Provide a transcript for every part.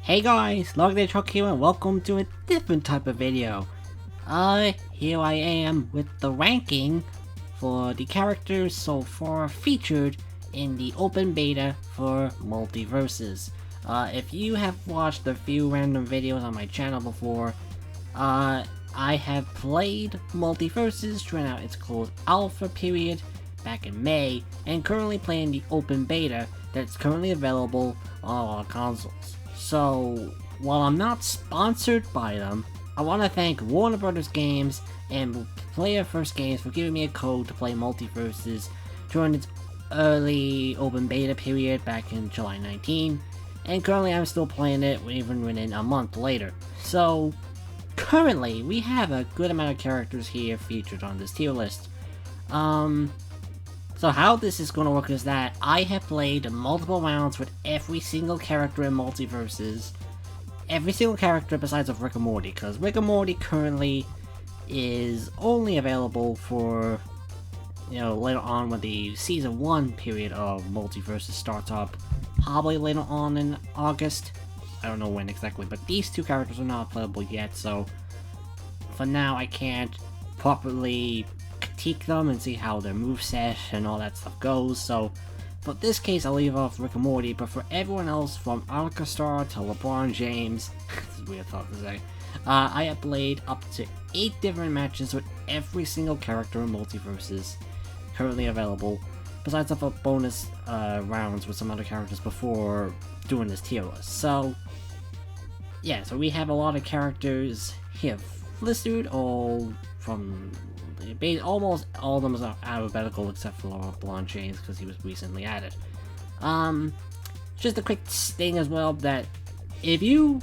Hey guys, Chuck here and welcome to a different type of video. Here I am with the ranking for the characters so far featured in the open beta for MultiVersus. If you have watched a few random videos on my channel before, I have played MultiVersus during its closed alpha period back in May, and currently playing the open beta that's currently available on all consoles. So, while I'm not sponsored by them, I want to thank Warner Brothers Games and Player First Games for giving me a code to play MultiVersus during its early open beta period back in July 19, and currently I'm still playing it even within a month later. So, currently we have a good amount of characters here featured on this tier list. So how this is going to work is that I have played multiple rounds with every single character in MultiVersus. Every single character besides of Rick and Morty, because Rick and Morty currently is only available for, later on when the Season 1 period of MultiVersus starts up. Probably later on in August. I don't know when exactly, but these two characters are not playable yet, so for now I can't properly critique them and see how their moveset and all that stuff goes. So for this case I'll leave off Rick and Morty, but for everyone else from Arya to LeBron James this is a weird thought to say, I have played up to 8 different matches with every single character in MultiVersus currently available, besides of bonus rounds with some other characters before doing this tier list. So yeah, so we have a lot of characters here listed, all from almost all of them are alphabetical except for LeBron James because he was recently added. Just a quick thing as well, that if you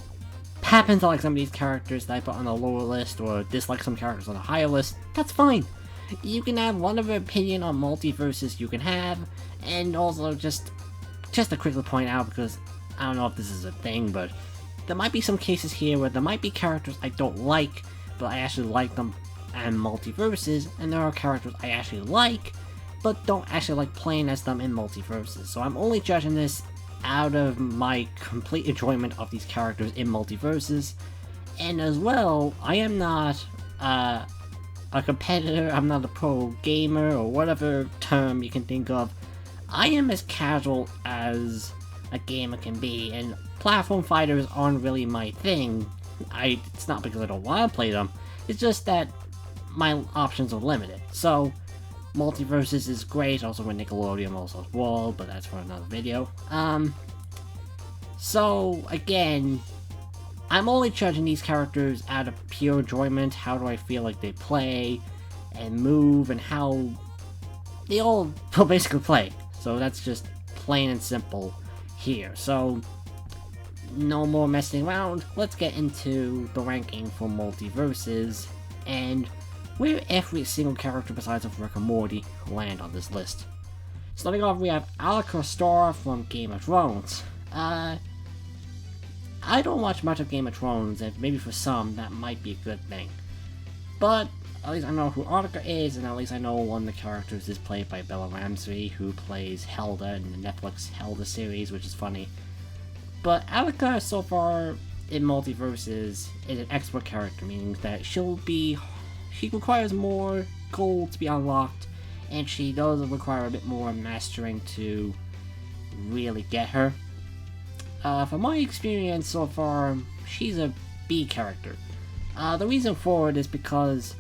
happen to like some of these characters that I put on the lower list or dislike some characters on the higher list, that's fine. You can have whatever opinion on MultiVersus you can have, and also just to quickly point out, because I don't know if this is a thing, but there might be some cases here where there might be characters I don't like, but I actually like them and MultiVersus, and there are characters I actually like, but don't actually like playing as them in MultiVersus. So I'm only judging this out of my complete enjoyment of these characters in MultiVersus, and as well, I am not a competitor, I'm not a pro gamer, or whatever term you can think of. I am as casual as a gamer can be, and platform fighters aren't really my thing. It's not because I don't want to play them, it's just that my options are limited. So MultiVersus is great, also with Nickelodeon also as well, but that's for another video. So again, I'm only judging these characters out of pure enjoyment. How do I feel like they play and move, and how they all basically play. So that's just plain and simple here. So no more messing around, let's get into the ranking for MultiVersus and where every single character besides of Rick and Morty land on this list. Starting off, we have Arya from Game of Thrones. I don't watch much of Game of Thrones, and maybe for some that might be a good thing. But at least I know who Arya is, and at least I know one of the characters is played by Bella Ramsey, who plays Hilda in the Netflix Hilda series, which is funny. But Arya so far in MultiVersus is an expert character, meaning that she requires more gold to be unlocked, and she does require a bit more mastering to really get her. From my experience so far, she's a B character. The reason for it is because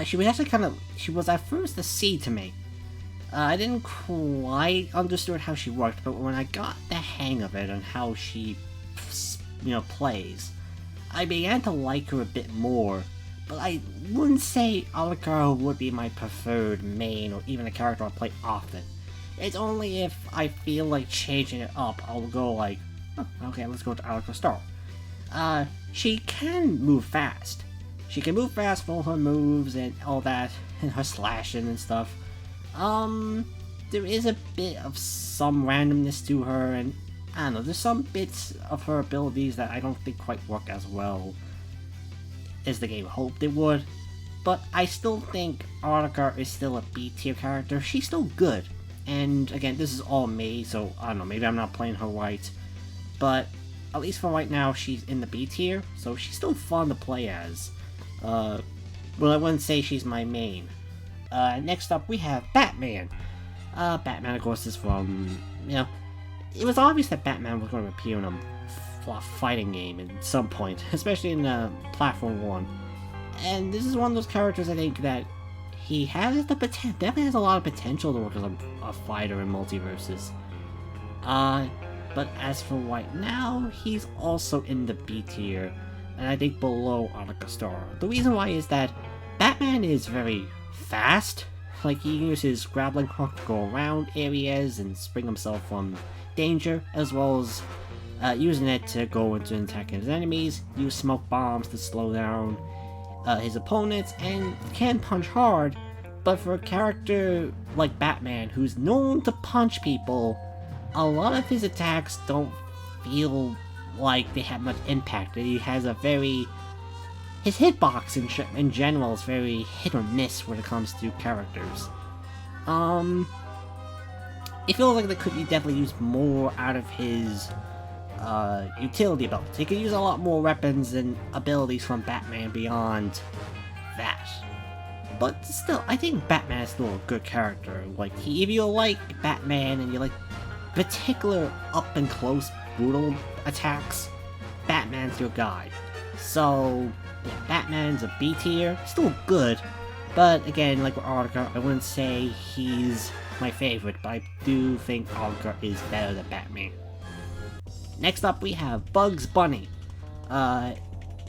she was at first a C to me. I didn't quite understand how she worked, but when I got the hang of it and how she, plays, I began to like her a bit more. But I wouldn't say Arya would be my preferred main, or even a character I play often. It's only if I feel like changing it up, I'll go like, okay, let's go to Arya. She can move fast. She can move fast for her moves and all that, and her slashing and stuff. There is a bit of some randomness to her, and I don't know, there's some bits of her abilities that I don't think quite work as well as the game hoped it would, but I still think Arya is still a B tier character. She's still good, and again, this is all me, so I don't know, maybe I'm not playing her right, but at least for right now, she's in the B tier, so she's still fun to play as. But I wouldn't say she's my main. Next up, we have Batman. Batman, of course, is from, it was obvious that Batman was going to appear in a fighting game at some point, especially in Platform 1. And this is one of those characters, I think, that he has the potential, definitely has a lot of potential to work as a fighter in MultiVersus. But as for right now, he's also in the B tier, and I think below Annika Star. The reason why is that Batman is very fast. Like, he can use his grappling hook to go around areas and spring himself from danger, as well as using it to go into attacking his enemies, use smoke bombs to slow down his opponents, and can punch hard. But for a character like Batman, who's known to punch people, a lot of his attacks don't feel like they have much impact. He has his hitbox in general is very hit or miss when it comes to characters. It feels like they could definitely use more out of his utility abilities. He could use a lot more weapons and abilities from Batman beyond that. But still, I think Batman is still a good character. Like, if you like Batman and you like particular up and close brutal attacks, Batman's your guy. So yeah, Batman's a B tier, still good, but again, like with Arya, I wouldn't say he's my favorite, but I do think Arya is better than Batman. Next up, we have Bugs Bunny. At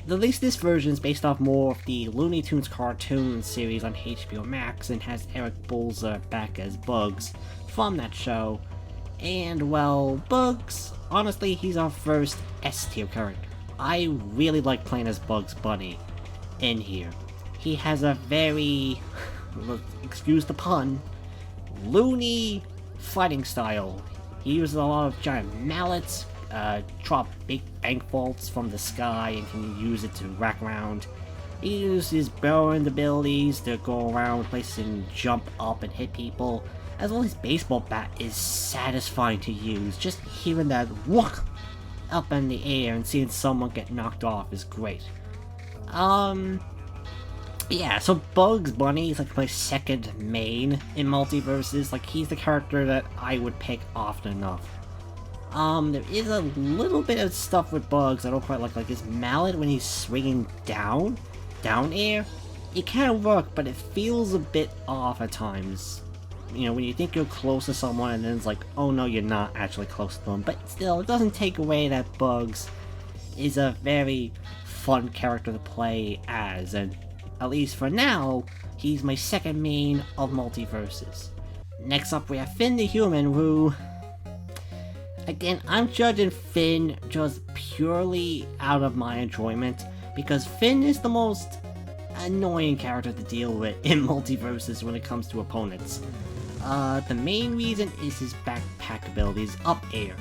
least this version is based off more of the Looney Tunes cartoon series on HBO Max and has Eric Bolzer back as Bugs from that show. And well, Bugs, honestly, he's our first S-tier character. I really like playing as Bugs Bunny in here. He has a very, excuse the pun, loony fighting style. He uses a lot of giant mallets, drop big bank vaults from the sky and can use it to rack around. He uses burrowing abilities to go around places and jump up and hit people. As well as his baseball bat is satisfying to use. Just hearing that whoop up in the air and seeing someone get knocked off is great. Yeah, so Bugs Bunny is like my second main in MultiVersus. Like, he's the character that I would pick often enough. There is a little bit of stuff with Bugs I don't quite like his mallet when he's swinging down air. It can work, but it feels a bit off at times. You know, when you think you're close to someone and then it's like, oh no, you're not actually close to them. But still, it doesn't take away that Bugs is a very fun character to play as, and at least for now, he's my second main of MultiVersus. Next up, we have Finn the Human, who, again, I'm judging Finn just purely out of my enjoyment, because Finn is the most annoying character to deal with in MultiVersus when it comes to opponents. The main reason is his backpack abilities up air.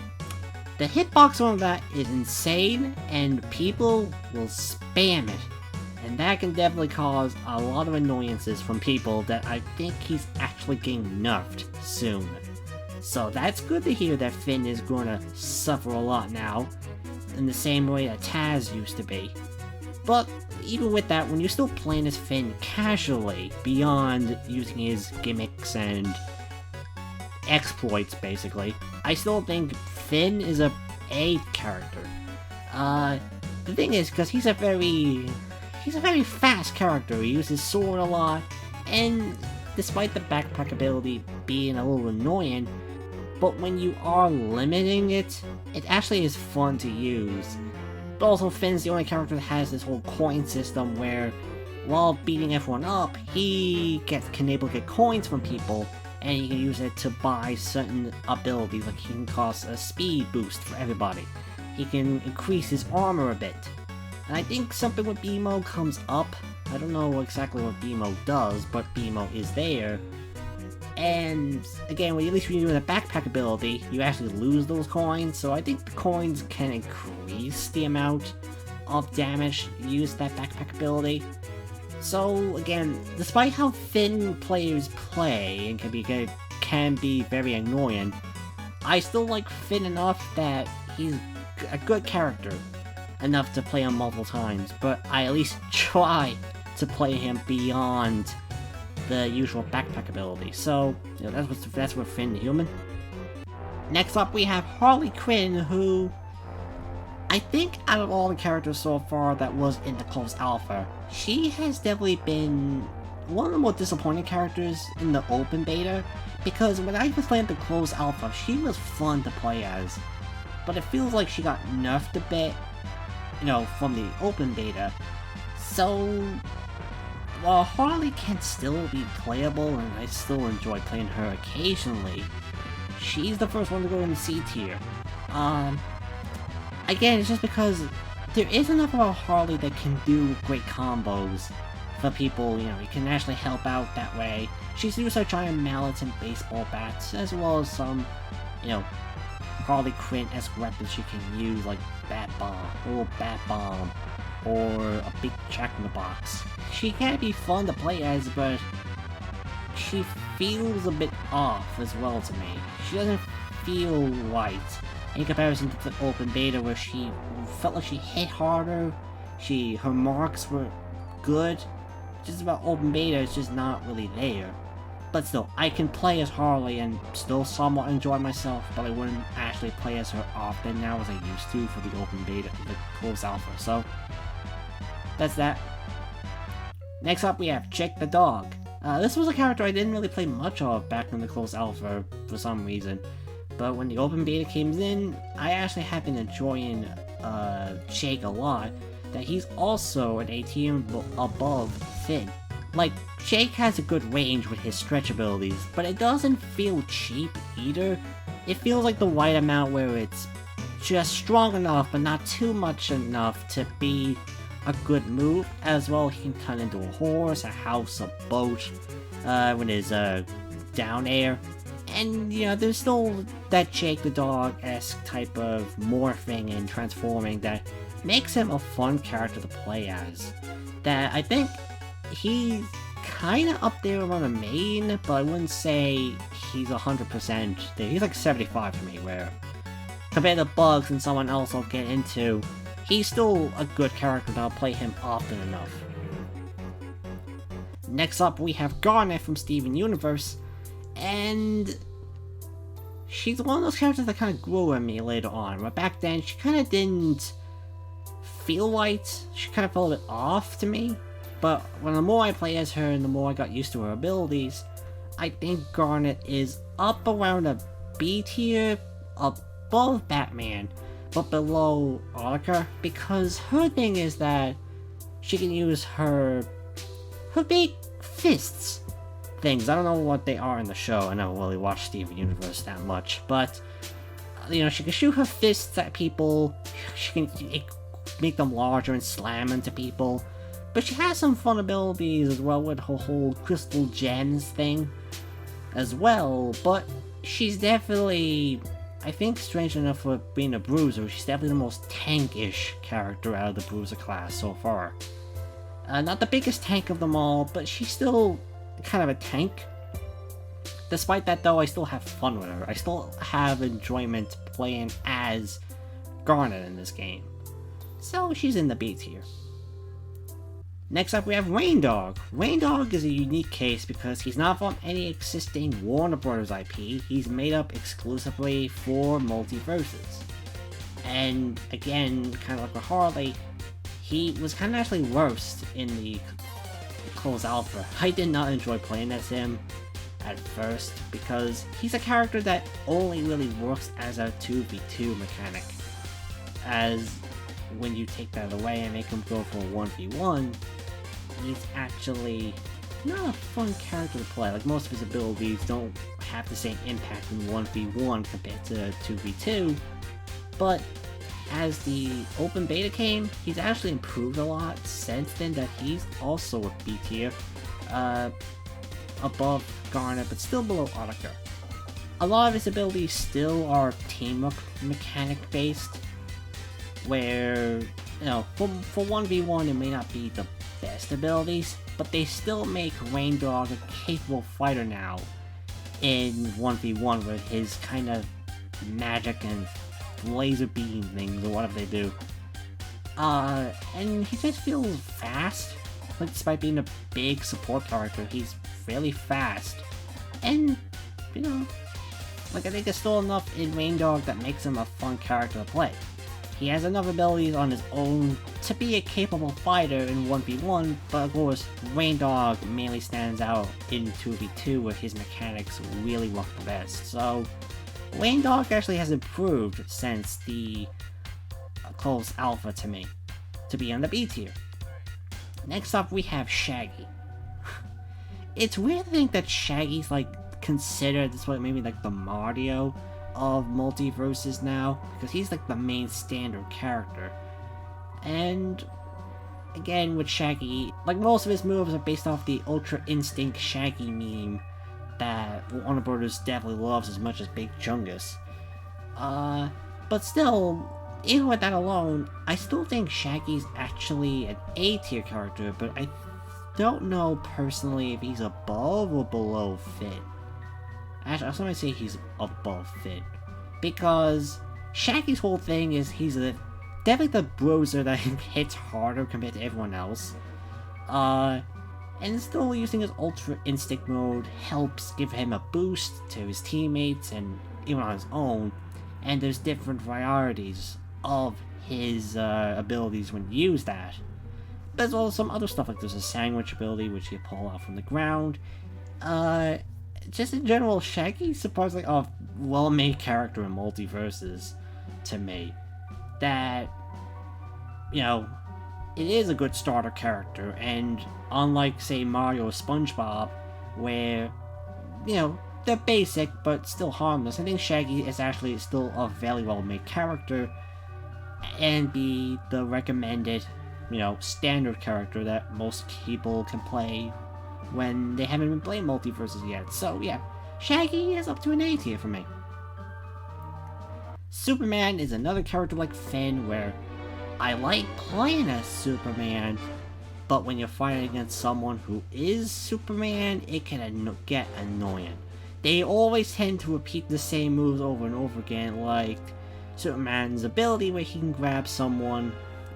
The hitbox on that is insane, and people will spam it. And that can definitely cause a lot of annoyances from people that I think he's actually getting nerfed soon. So that's good to hear that Finn is going to suffer a lot now, in the same way that Taz used to be. But even with that, when you're still playing as Finn casually, beyond using his gimmicks and exploits basically, I still think Finn is a character. The thing is, because he's a very fast character, he uses sword a lot, and despite the backpack ability being a little annoying, but when you are limiting it, it actually is fun to use. But also, Finn's the only character that has this whole coin system where, while beating everyone up, he can able to get coins from people, and he can use it to buy certain abilities, like he can cost a speed boost for everybody. He can increase his armor a bit. And I think something with BMO comes up. I don't know exactly what BMO does, but BMO is there. And again, at least when you're doing a backpack ability, you actually lose those coins, so I think the coins can increase the amount of damage used that backpack ability. So again, despite how Finn players play and can be very annoying, I still like Finn enough that he's a good character enough to play him multiple times, but I at least try to play him beyond the usual backpack ability. So, you know, that's with Finn the Human. Next up, we have Harley Quinn, who I think out of all the characters so far that was in the closed alpha, she has definitely been one of the more disappointing characters in the open beta, because when I was playing the closed alpha, she was fun to play as, but it feels like she got nerfed a bit, you know, from the open beta. So, while Harley can still be playable and I still enjoy playing her occasionally, she's the first one to go in C tier. Again, it's just because there is enough of a Harley that can do great combos for people, you know, you can actually help out that way. She's used her giant mallets and baseball bats, as well as some, you know, Harley Quinn-esque weapons she can use, like Bat Bomb, a little Bat Bomb, or a big Jack-in-the-Box. She can be fun to play as, but she feels a bit off as well to me. She doesn't feel right in comparison to the open beta, where she felt like she hit harder, her marks were good. Just about open beta, it's just not really there. But still, I can play as Harley and still somewhat enjoy myself, but I wouldn't actually play as her often now as I used to for the open beta, the closed alpha. So, that's that. Next up, we have Jake the Dog. This was a character I didn't really play much of back in the closed alpha for some reason. But when the open beta came in, I actually have been enjoying Jake a lot. That he's also an ATM above Finn. Like, Jake has a good range with his stretch abilities, but it doesn't feel cheap either. It feels like the right amount where it's just strong enough, but not too much enough to be a good move. As well, he can turn into a horse, a house, a boat, when his down air. And, you know, there's still that Jake the Dog-esque type of morphing and transforming that makes him a fun character to play as. That I think he's kinda up there on the main, but I wouldn't say he's 100% there. He's like 75 for me, where compared to Bugs and someone else I'll get into, he's still a good character and I'll play him often enough. Next up, we have Garnet from Steven Universe, and she's one of those characters that kind of grew on me later on, but back then she kind of didn't feel right. She kind of felt a bit off to me, but when the more I play as her and the more I got used to her abilities, I think Garnet is up around a B tier, above Batman, but below Arya, because her thing is that she can use her big fists things. I don't know what they are in the show. I never really watched Steven Universe that much, but you know, she can shoot her fists at people. She can make them larger and slam into people. But she has some fun abilities as well with her whole crystal gems thing as well. But she's definitely, I think, strange enough for being a bruiser, she's definitely the most tankish character out of the bruiser class so far. Not the biggest tank of them all, but she's still kind of a tank. Despite that though, I still have fun with her. I still have enjoyment playing as Garnet in this game. So she's in the B tier. Next up, we have Reindog. Reindog is a unique case because he's not from any existing Warner Bros. IP. He's made up exclusively for MultiVersus. And again, kind of like with Harley, he was kind of actually worst in the closed alpha. I did not enjoy playing as him at first because he's a character that only really works as a 2v2 mechanic. As when you take that away and make him go for a 1v1, he's actually not a fun character to play. Like, most of his abilities don't have the same impact in 1v1 compared to 2v2, but as the open beta came, he's actually improved a lot since then, that he's also a B tier, above Garnet, but still below Arya. A lot of his abilities still are teamwork mechanic based, where, you know, for 1v1 it may not be the best abilities, but they still make Reindog a capable fighter now in 1v1 with his kind of magic and laser beam things or whatever they do. And he just feels fast. Like, despite being a big support character, he's really fast. And, you know, like, I think there's still enough in Reindog that makes him a fun character to play. He has enough abilities on his own to be a capable fighter in 1v1, but of course, Reindog mainly stands out in 2v2 where his mechanics really work the best. So, Reindog actually has improved since the close alpha to me, to be on the B tier. Next up, we have Shaggy. It's weird to think that Shaggy's like considered this way, maybe like the Mario of MultiVersus now, because he's like the main standard character. And again, with Shaggy, like most of his moves are based off the Ultra Instinct Shaggy meme that Warner Brothers definitely loves as much as Big Chungus. But still, even with that alone, I still think Shaggy's actually an A tier character, but I don't know personally if he's above or below Finn. Actually, I was going to say he's above Finn, because Shaggy's whole thing is he's definitely the bruiser that hits harder compared to everyone else. And still using his Ultra Instinct mode helps give him a boost to his teammates and even on his own, and there's different varieties of his abilities when you use that. There's also some other stuff, like there's a sandwich ability which you pull out from the ground. Just in general, Shaggy's surprisingly a well-made character in MultiVersus to me. That, you know, it is a good starter character, and unlike, say, Mario or SpongeBob, where, you know, they're basic but still harmless, I think Shaggy is actually still a very well-made character, and be the recommended, you know, standard character that most people can play when they haven't been playing MultiVersus yet. So yeah, Shaggy is up to an A tier for me. Superman is another character like Finn, where I like playing as Superman, but when you're fighting against someone who is Superman, it can get annoying. They always tend to repeat the same moves over and over again, like Superman's ability where he can grab someone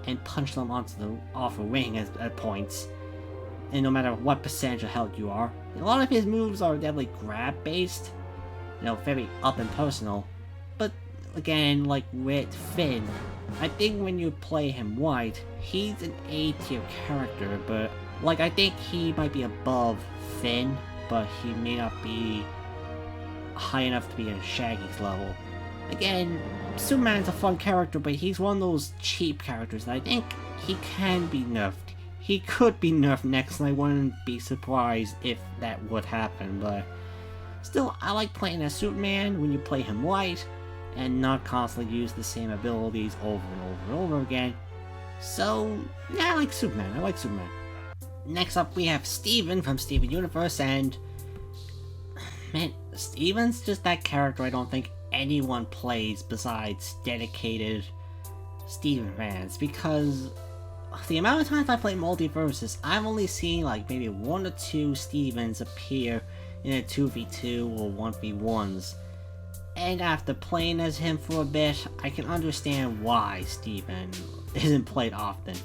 and punch them off a ring at points, and no matter what percentage of health you are. A lot of his moves are definitely grab based, you know, very up and personal, but again, like with Finn, I think when you play him white, he's an A tier character, but like I think he might be above Finn, but he may not be high enough to be in Shaggy's level. Again, Superman's a fun character, but he's one of those cheap characters that I think he can be nerfed. He could be nerfed next, and I wouldn't be surprised if that would happen, but still, I like playing as Superman when you play him white, and not constantly use the same abilities over and over and over again. So, yeah, I like Superman. Next up, we have Steven from Steven Universe, and man, Steven's just that character I don't think anyone plays besides dedicated Steven fans, because the amount of times I play MultiVersus, I've only seen like maybe 1 or 2 Stevens appear in a 2v2 or 1v1s, and after playing as him for a bit, I can understand why Steven isn't played often.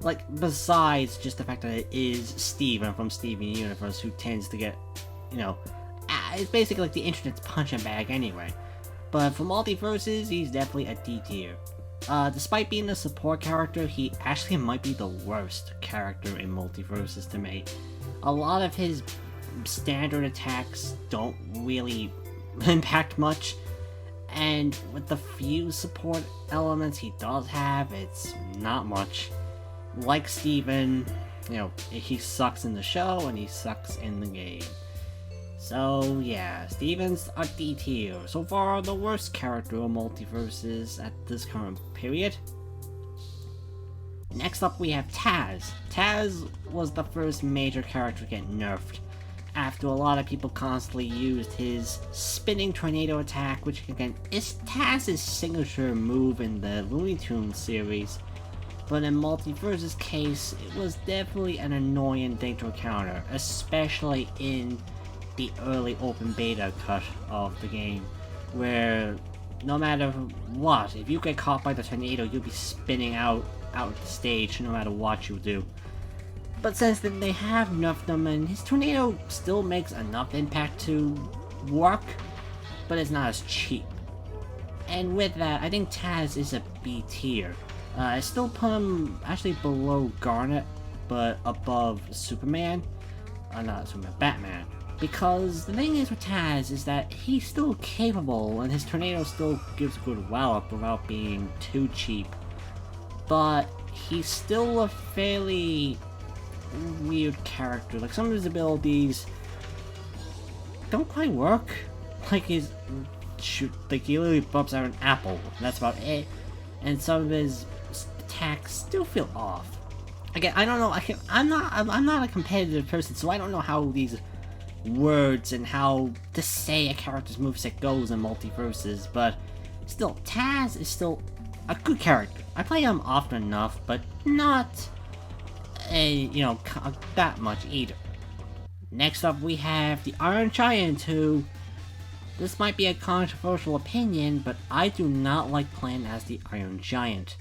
Like, besides just the fact that it is Steven from Steven Universe who tends to get, you know, it's basically like the internet's punching bag anyway. But for MultiVersus, he's definitely a D tier. Despite being a support character, he actually might be the worst character in MultiVersus to me. A lot of his standard attacks don't really impact much, and with the few support elements he does have, it's not much. Like Steven, you know, he sucks in the show and he sucks in the game. So yeah, Steven's a D tier. So far, the worst character of MultiVersus at this current period. Next up, we have Taz. Taz was the first major character to get nerfed, after a lot of people constantly used his spinning tornado attack, which again is Taz's signature move in the Looney Tunes series. But in MultiVersus' case, it was definitely an annoying thing to encounter, especially in the early open beta cut of the game, where no matter what. If you get caught by the tornado, you'll be spinning out the stage no matter what you do. But since then they have nerfed him, and his tornado still makes enough impact to work, but it's not as cheap. And with that, I think Taz is a B tier. I still put him actually below Garnet, but above Superman. Not Superman, Batman. Because the thing is with Taz is that he's still capable, and his tornado still gives good wallop without being too cheap. But he's still a fairly weird character. Like, some of his abilities don't quite work. Like, he literally bumps out an apple. That's about it. And some of his attacks still feel off. Again, I don't know. I'm not a competitive person, so I don't know how these words and how to say a character's moveset goes in MultiVersus. But still, Taz is still a good character. I play him often enough, but not that much either. Next up, we have the Iron Giant, who, this might be a controversial opinion, but I do not like playing as the Iron Giant.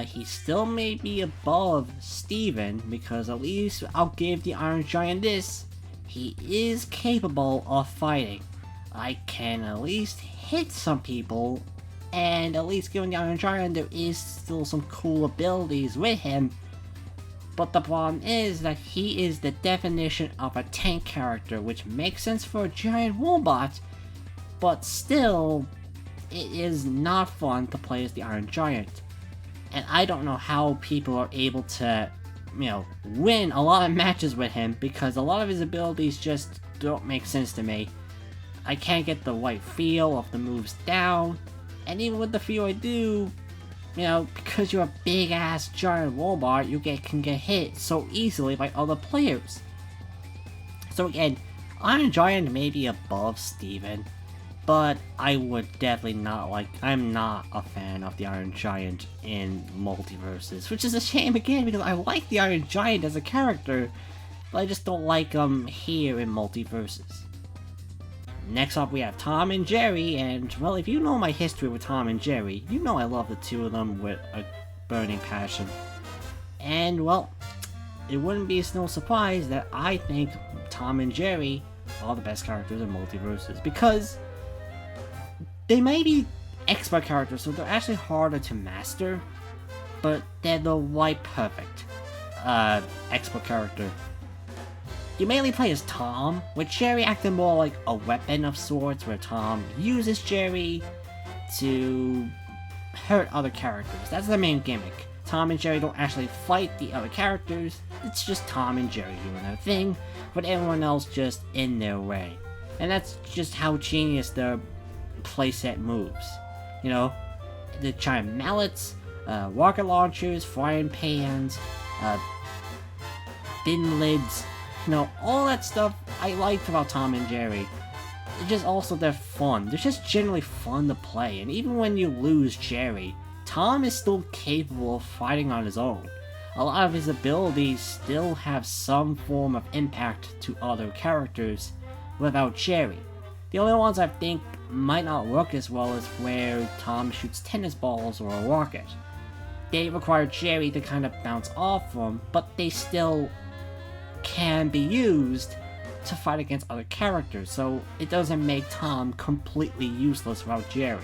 He still may be above Steven, because at least I'll give the Iron Giant this: he is capable of fighting. I can at least hit some people, and at least given the Iron Giant, there is still some cool abilities with him. But the problem is that he is the definition of a tank character, which makes sense for a giant robot, but still, it is not fun to play as the Iron Giant. And I don't know how people are able to, win a lot of matches with him, because a lot of his abilities just don't make sense to me. I can't get the right feel of the moves down, and even with the feel I do, because you're a big ass giant robot, you can get hit so easily by other players. So again, Iron Giant may be above Steven, but I would definitely I'm not a fan of the Iron Giant in MultiVersus, which is a shame again, because I like the Iron Giant as a character, but I just don't like him here in MultiVersus. Next up, we have Tom and Jerry, and, well, if you know my history with Tom and Jerry, you know I love the two of them with a burning passion. And, well, it wouldn't be no surprise that I think Tom and Jerry are the best characters in MultiVersus, because they may be expert characters, so they're actually harder to master, but they're the right perfect expert character. You mainly play as Tom, with Jerry acting more like a weapon of sorts, where Tom uses Jerry to hurt other characters. That's the main gimmick. Tom and Jerry don't actually fight the other characters, it's just Tom and Jerry doing their thing, with everyone else just in their way. And that's just how genius their playset moves. The giant mallets, rocket launchers, frying pans, bin lids, all that stuff I liked about Tom and Jerry. It's just also they're fun. They're just generally fun to play, and even when you lose Jerry, Tom is still capable of fighting on his own. A lot of his abilities still have some form of impact to other characters without Jerry. The only ones I think might not work as well is where Tom shoots tennis balls or a rocket. They require Jerry to kind of bounce off them, but they still can be used to fight against other characters, so it doesn't make Tom completely useless without Jerry.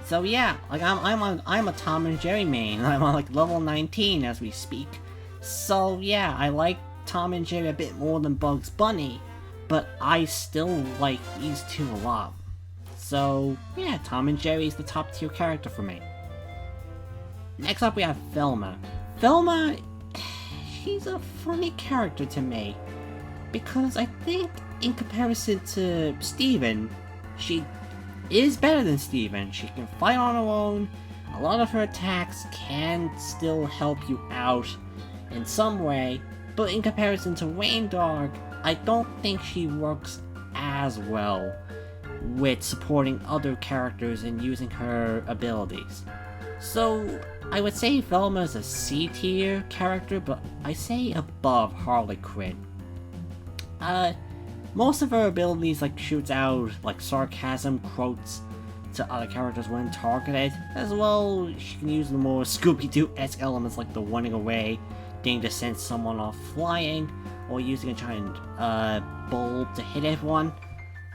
So yeah, I'm a Tom and Jerry main. I'm on level 19 as we speak. So yeah, I like Tom and Jerry a bit more than Bugs Bunny, but I still like these two a lot. So yeah, Tom and Jerry is the top tier character for me. Next up we have Velma. Velma, she's a funny character to me, because I think in comparison to Steven, she is better than Steven. She can fight on her own, a lot of her attacks can still help you out in some way, but in comparison to Reindog, I don't think she works as well with supporting other characters and using her abilities. So I would say Velma is a C tier character, but I say above Harley Quinn. Most of her abilities shoots out sarcasm quotes, to other characters when targeted. As well, she can use the more Scooby Doo-esque elements like the running away, getting to send someone off flying, or using a giant bulb to hit everyone.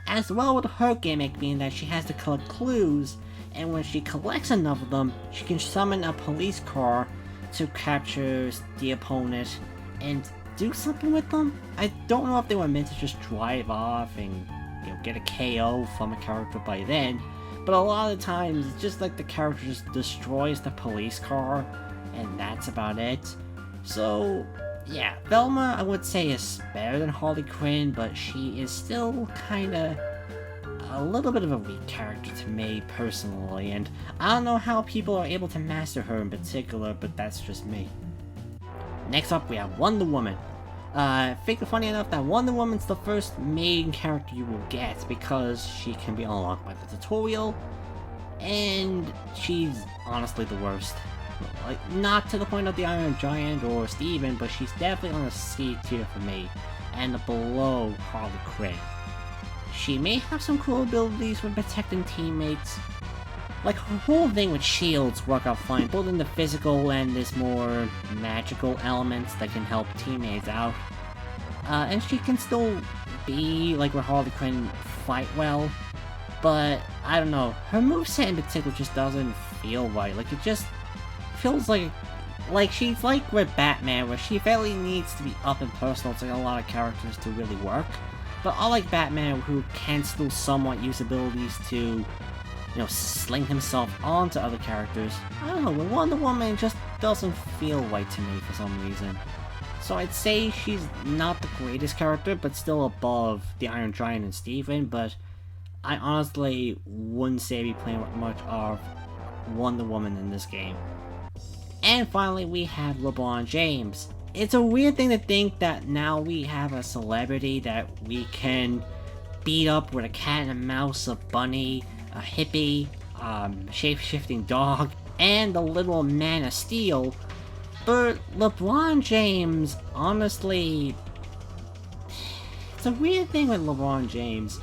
As well with her gimmick being that she has to collect clues, and when she collects enough of them, she can summon a police car to capture the opponent and do something with them. I don't know if they were meant to just drive off and get a KO from a character by then, but a lot of the times it's just like the character just destroys the police car and that's about it. So yeah, Velma I would say is better than Harley Quinn, but she is still kinda a little bit of a weak character to me personally, and I don't know how people are able to master her in particular, but that's just me. Next up we have Wonder Woman. I think funny enough that Wonder Woman's the first main character you will get because she can be unlocked by the tutorial, and she's honestly the worst. Like, not to the point of the Iron Giant or Steven, but she's definitely on a C tier for me, and below Harley Quinn. She may have some cool abilities for protecting teammates. Like, her whole thing with shields work out fine, both in the physical and this more magical elements that can help teammates out. And she can still be, like with Harley Quinn, fight well, but I don't know, her moveset in particular just doesn't feel right. Like, it just feels like she's like with Batman, where she fairly needs to be up and personal to a lot of characters to really work. But unlike Batman, who can still somewhat use abilities to, sling himself onto other characters, I don't know, with Wonder Woman it just doesn't feel right to me for some reason. So I'd say she's not the greatest character, but still above the Iron Giant and Steven, but I honestly wouldn't say I'd be playing much of Wonder Woman in this game. And finally we have LeBron James. It's a weird thing to think that now we have a celebrity that we can beat up with a cat and a mouse, a bunny, a hippie, shape-shifting dog, and the little man of steel. But LeBron James, honestly, it's a weird thing with LeBron James,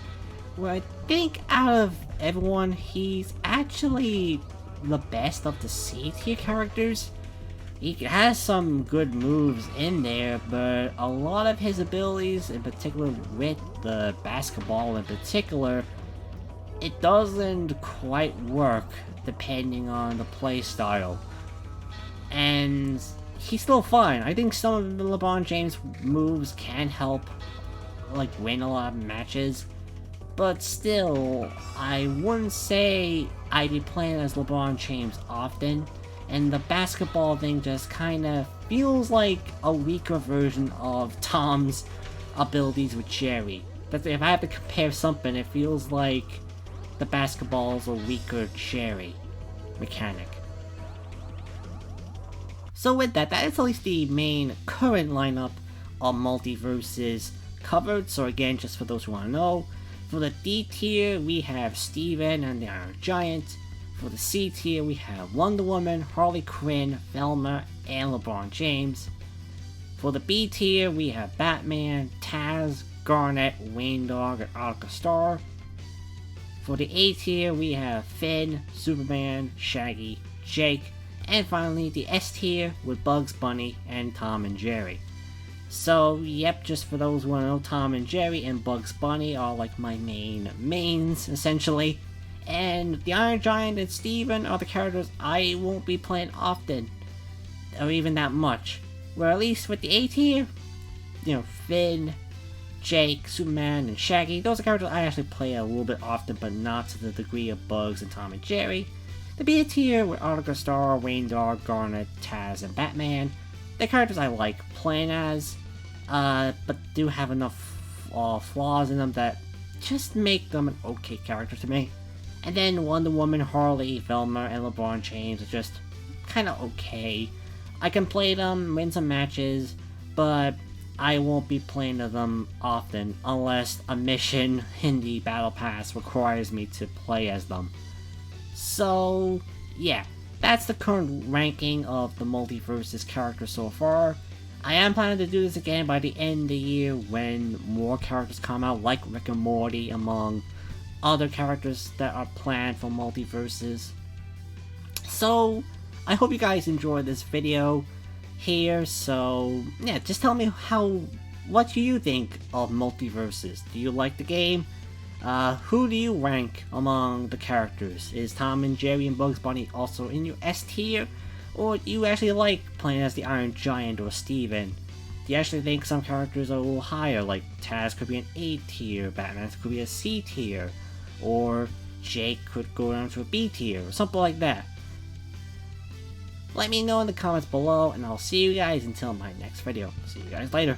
where I think out of everyone, he's actually the best of the C-tier characters. He has some good moves in there, but a lot of his abilities, in particular with the basketball in particular, it doesn't quite work depending on the play style. And he's still fine. I think some of the LeBron James moves can help, like, win a lot of matches, but still, I wouldn't say I'd be playing as LeBron James often. And the basketball thing just kinda feels like a weaker version of Tom's abilities with Jerry. But if I have to compare something, it feels like the basketball's a weaker Jerry mechanic. So with that is at least the main current lineup of MultiVersus covered. So again, just for those who want to know, for the D tier we have Steven and the Iron Giant. For the C tier, we have Wonder Woman, Harley Quinn, Velma, and LeBron James. For the B tier, we have Batman, Taz, Garnet, Reindog, and Arya Star. For the A tier, we have Finn, Superman, Shaggy, Jake, and finally the S tier with Bugs Bunny and Tom and Jerry. So, yep, just for those who want to know, Tom and Jerry and Bugs Bunny are like my mains, essentially. And the Iron Giant and Steven are the characters I won't be playing often, or even that much. Where at least with the A tier, Finn, Jake, Superman, and Shaggy, those are characters I actually play a little bit often, but not to the degree of Bugs and Tom and Jerry. The B tier with Arya Star, Reindog, Garnet, Taz, and Batman, the characters I like playing as, but do have enough flaws in them that just make them an okay character to me. And then Wonder Woman, Harley, Velma, and LeBron James are just kinda okay. I can play them, win some matches, but I won't be playing them often unless a mission in the Battle Pass requires me to play as them. So, yeah, that's the current ranking of the MultiVersus characters so far. I am planning to do this again by the end of the year when more characters come out, like Rick and Morty, among other characters that are planned for MultiVersus. So, I hope you guys enjoyed this video here. So, yeah, just tell me what do you think of MultiVersus? Do you like the game? Who do you rank among the characters? Is Tom and Jerry and Bugs Bunny also in your S tier? Or do you actually like playing as the Iron Giant or Steven? Do you actually think some characters are a little higher, like Taz could be an A tier, Batman could be a C tier, or Jake could go down to a B tier, or something like that? Let me know in the comments below, and I'll see you guys until my next video. See you guys later.